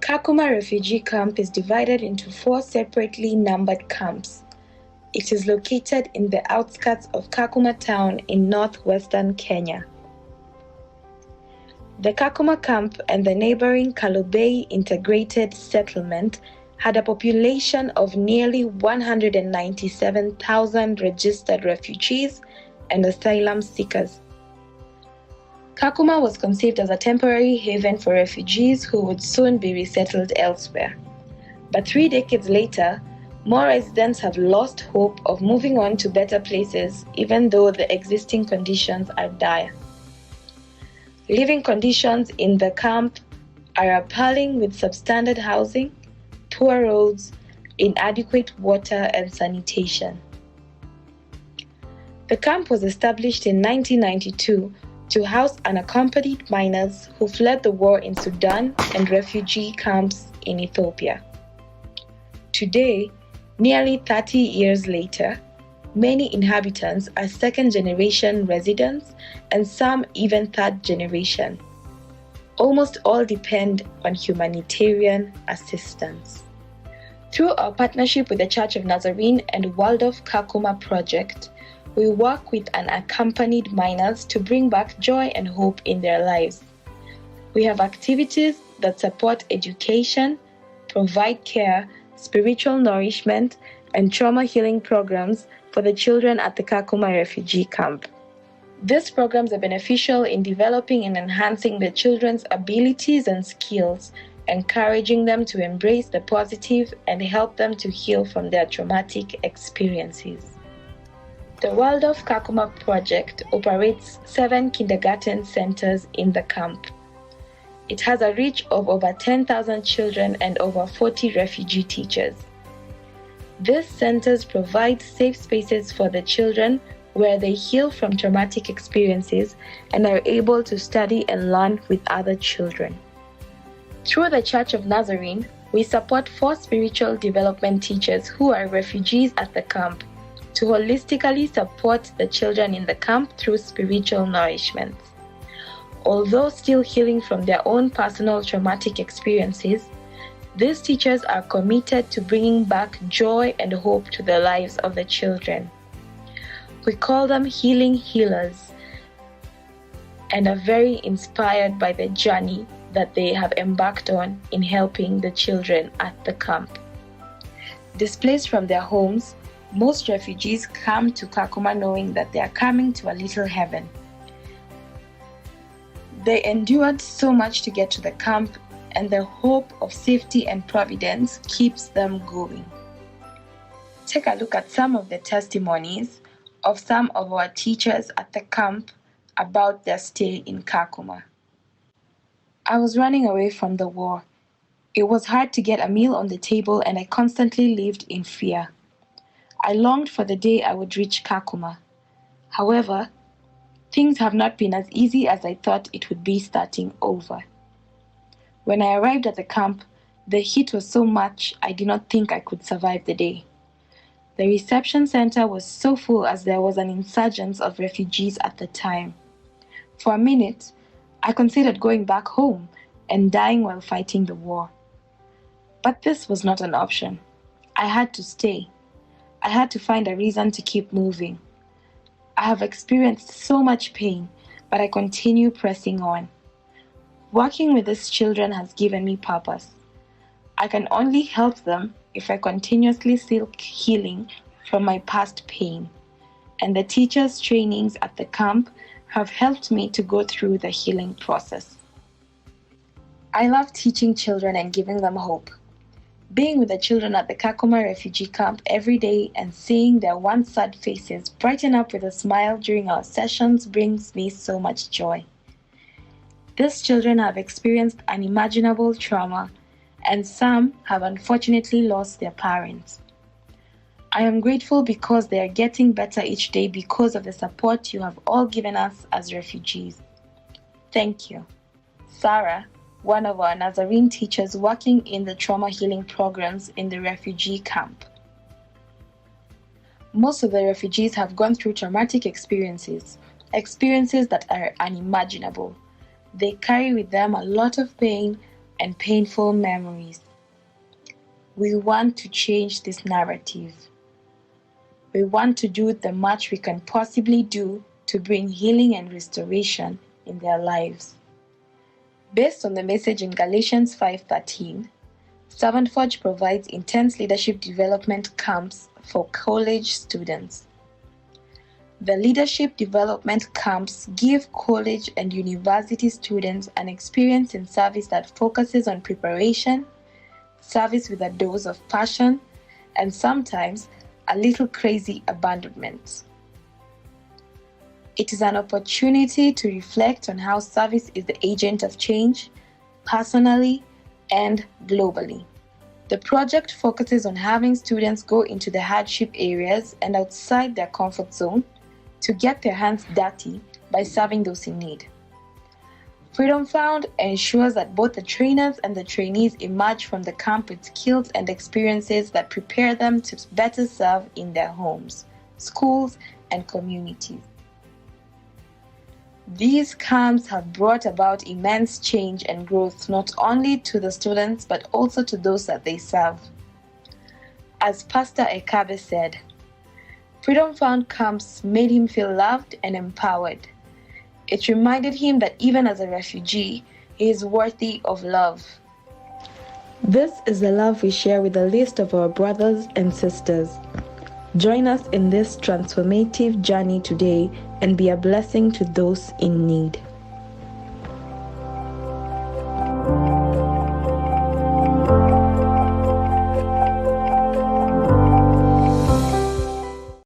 Kakuma Refugee Camp is divided into 4 separately numbered camps. It is located in the outskirts of Kakuma town in northwestern Kenya. The Kakuma camp and the neighboring Kalobei integrated settlement had a population of nearly 197,000 registered refugees and asylum seekers. Kakuma was conceived as a temporary haven for refugees who would soon be resettled elsewhere. But 3 decades later, more residents have lost hope of moving on to better places, even though the existing conditions are dire. Living conditions in the camp are appalling, with substandard housing, poor roads, inadequate water and sanitation. The camp was established in 1992 to house unaccompanied minors who fled the war in Sudan and refugee camps in Ethiopia. Today, nearly 30 years later, many inhabitants are second-generation residents and some even third-generation. Almost all depend on humanitarian assistance. Through our partnership with the Church of Nazarene and Waldorf Kakuma project, we work with unaccompanied minors to bring back joy and hope in their lives. We have activities that support education, provide care, spiritual nourishment, and trauma healing programs for the children at the Kakuma Refugee Camp. These programs are beneficial in developing and enhancing the children's abilities and skills, encouraging them to embrace the positive and help them to heal from their traumatic experiences. The Waldorf Kakuma project operates 7 kindergarten centers in the camp. It has a reach of over 10,000 children and over 40 refugee teachers. These centers provide safe spaces for the children where they heal from traumatic experiences and are able to study and learn with other children. Through the Church of Nazarene, we support 4 spiritual development teachers who are refugees at the camp to holistically support the children in the camp through spiritual nourishment. Although still healing from their own personal traumatic experiences, these teachers are committed to bringing back joy and hope to the lives of the children. We call them healing healers and are very inspired by the journey that they have embarked on in helping the children at the camp. Displaced from their homes, most refugees come to Kakuma knowing that they are coming to a little heaven. They endured so much to get to the camp, and the hope of safety and providence keeps them going. Take a look at some of the testimonies of some of our teachers at the camp about their stay in Kakuma. I was running away from the war. It was hard to get a meal on the table, and I constantly lived in fear. I longed for the day I would reach Kakuma. However, things have not been as easy as I thought it would be starting over. When I arrived at the camp, the heat was so much I did not think I could survive the day. The reception center was so full as there was an insurgence of refugees at the time. For a minute, I considered going back home and dying while fighting the war. But this was not an option. I had to stay. I had to find a reason to keep moving. I have experienced so much pain, but I continue pressing on. Working with these children has given me purpose. I can only help them if I continuously seek healing from my past pain, and the teachers' trainings at the camp have helped me to go through the healing process. I love teaching children and giving them hope. Being with the children at the Kakuma Refugee Camp every day and seeing their once sad faces brighten up with a smile during our sessions brings me so much joy. These children have experienced unimaginable trauma, and some have unfortunately lost their parents. I am grateful because they are getting better each day because of the support you have all given us as refugees. Thank you. Sarah, one of our Nazarene teachers working in the trauma healing programs in the refugee camp. Most of the refugees have gone through traumatic experiences that are unimaginable. They carry with them a lot of pain, and painful memories. We want to change this narrative. We want to do the much we can possibly do to bring healing and restoration in their lives. Based on the message in Galatians 5:13, Servant Forge provides intense leadership development camps for college students. The leadership development camps give college and university students an experience in service that focuses on preparation, service with a dose of passion, and sometimes a little crazy abandonment. It is an opportunity to reflect on how service is the agent of change, personally and globally. The project focuses on having students go into the hardship areas and outside their comfort zone to get their hands dirty by serving those in need. Freedom Found ensures that both the trainers and the trainees emerge from the camp with skills and experiences that prepare them to better serve in their homes, schools, and communities. These camps have brought about immense change and growth not only to the students but also to those that they serve. As Pastor Ekabe said, Freedom Found camps made him feel loved and empowered. It reminded him that even as a refugee, he is worthy of love. This is the love we share with a list of our brothers and sisters. Join us in this transformative journey today and be a blessing to those in need.